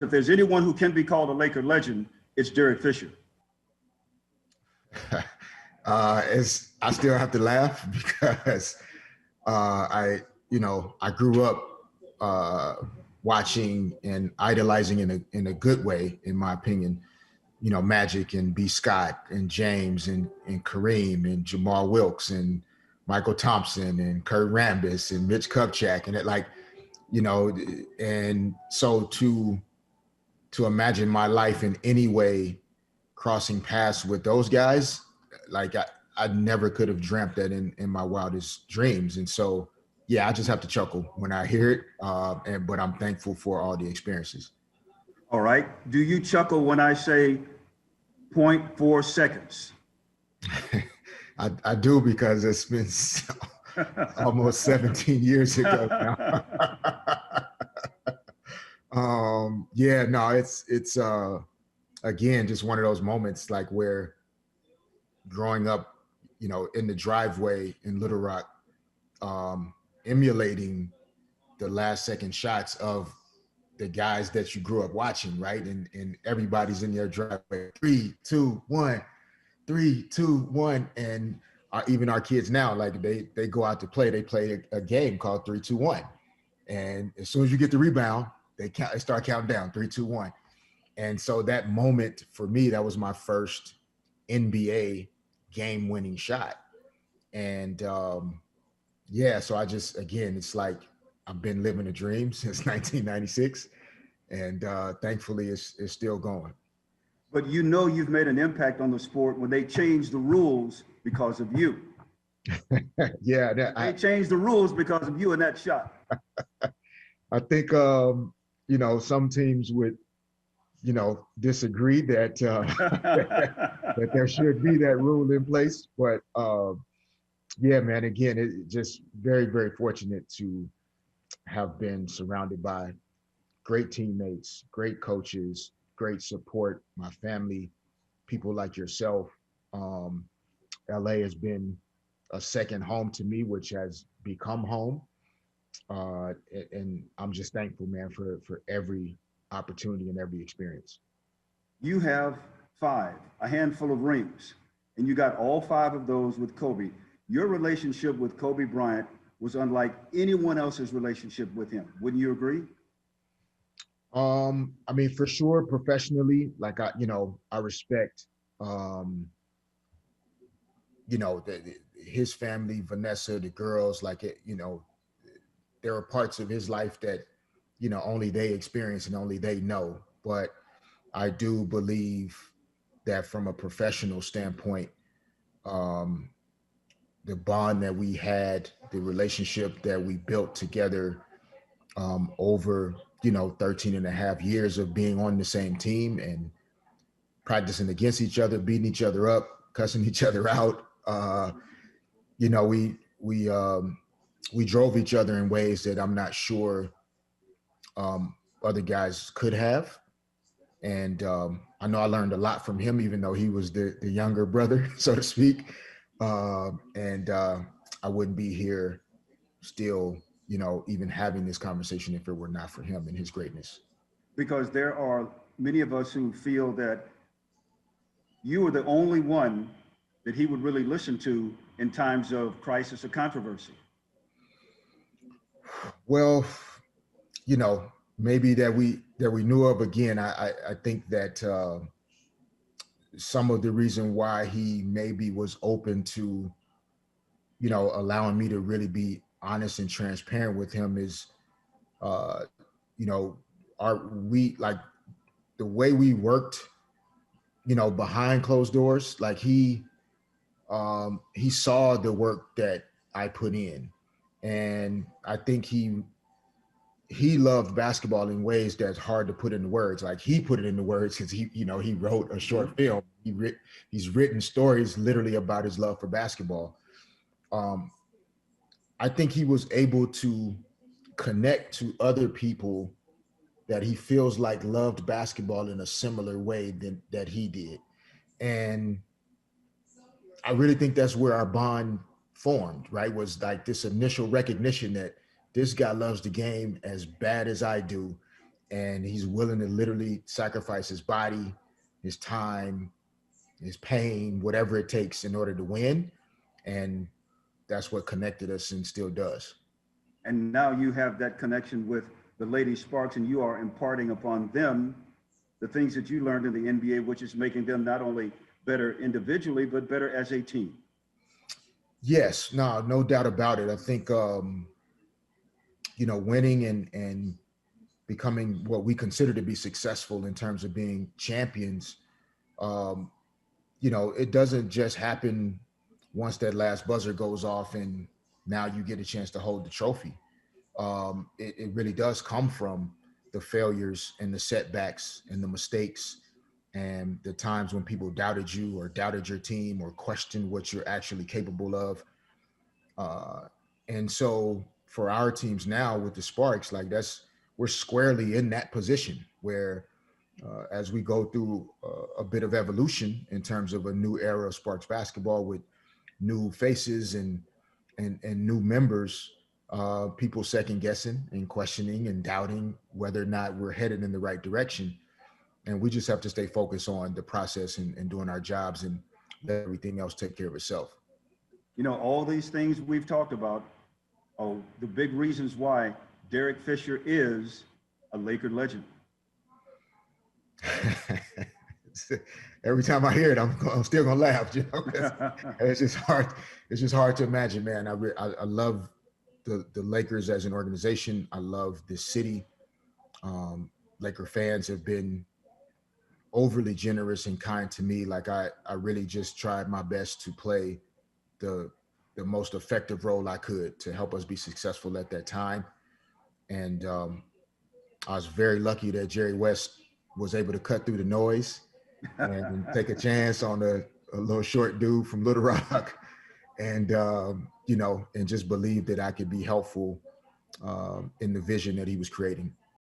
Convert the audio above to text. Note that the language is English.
If there's anyone who can be called a Laker legend, it's Derek Fisher. I still have to laugh because I grew up watching and idolizing in a good way, in my opinion, Magic and B. Scott and James and Kareem and Jamal Wilkes and Michael Thompson and Kurt Rambis and Mitch Kupchak, and and so to imagine my life in any way crossing paths with those guys, like I never could have dreamt that in my wildest dreams. And so, yeah, I just have to chuckle when I hear it. But I'm thankful for all the experiences. All right. Do you chuckle when I say 0.4 seconds? I do, because it's been almost 17 years ago now. Yeah, no, it's again, just one of those moments like where growing up, in the driveway in Little Rock, emulating the last second shots of the guys that you grew up watching, right? And everybody's in their driveway. 3, 2, 1, 3, 2, 1. And even our kids now, like they go out to play, they play a game called 3, 2, 1. And as soon as you get the rebound, they start counting down 3, 2, 1. And so that moment for me, that was my first NBA game-winning shot. And yeah, so again, it's like I've been living a dream since 1996, and thankfully it's still going. But you've made an impact on the sport when they changed the rules because of you. Yeah, they changed the rules because of you in that shot. I think some teams would disagree that that there should be that rule in place, but yeah, man, again, it just very, very fortunate to have been surrounded by great teammates, great coaches, great support, my family, people like yourself. LA has been a second home to me, which has become home. And I'm just thankful, man, for every opportunity and every experience. You have 5, a handful of rings, and you got all 5 of those with Kobe. Your relationship with Kobe Bryant was unlike anyone else's relationship with him. Wouldn't you agree? I mean, for sure, professionally, like I respect, his family, Vanessa, the girls, like there are parts of his life that, only they experience and only they know. But I do believe that from a professional standpoint, the bond that we had, the relationship that we built together over 13 and a half years of being on the same team and practicing against each other, beating each other up, cussing each other out. We drove each other in ways that I'm not sure other guys could have. And I know I learned a lot from him, even though he was the younger brother, so to speak. And I wouldn't be here still, even having this conversation if it were not for him and his greatness. Because there are many of us who feel that you were the only one that he would really listen to in times of crisis or controversy. Well, maybe that we knew of. Again, I think that some of the reason why he maybe was open to, allowing me to really be honest and transparent with him is, like the way we worked, behind closed doors. Like he saw the work that I put in, and I think he loved basketball in ways that's hard to put into words. Like he put it into words because he wrote a short film. He's written stories literally about his love for basketball. I think he was able to connect to other people that he feels like loved basketball in a similar way that he did. And I really think that's where our bond formed, right? Was like this initial recognition that this guy loves the game as bad as I do. and he's willing to literally sacrifice his body, his time, his pain, whatever it takes in order to win. And that's what connected us and still does. And now you have that connection with the Lady Sparks, and you are imparting upon them the things that you learned in the NBA, which is making them not only better individually, but better as a team. Yes, no doubt about it. I think, winning and becoming what we consider to be successful in terms of being champions, um, it doesn't just happen once that last buzzer goes off and now you get a chance to hold the trophy. It really does come from the failures and the setbacks and the mistakes and the times when people doubted you or doubted your team or questioned what you're actually capable of. Uh, and so for our teams now with the Sparks, like we're squarely in that position where as we go through a bit of evolution in terms of a new era of Sparks basketball with new faces and new members, people second guessing and questioning and doubting whether or not we're headed in the right direction. And we just have to stay focused on the process and doing our jobs and let everything else take care of itself. All these things we've talked about are the big reasons why Derek Fisher is a Laker legend. Every time I hear it, I'm still gonna laugh. It's just hard. It's just hard to imagine, man. I love the Lakers as an organization. I love this city. Laker fans have been overly generous and kind to me. Like I really just tried my best to play the most effective role I could to help us be successful at that time. And I was very lucky that Jerry West was able to cut through the noise and take a chance on a little short dude from Little Rock, and and just believe that I could be helpful in the vision that he was creating.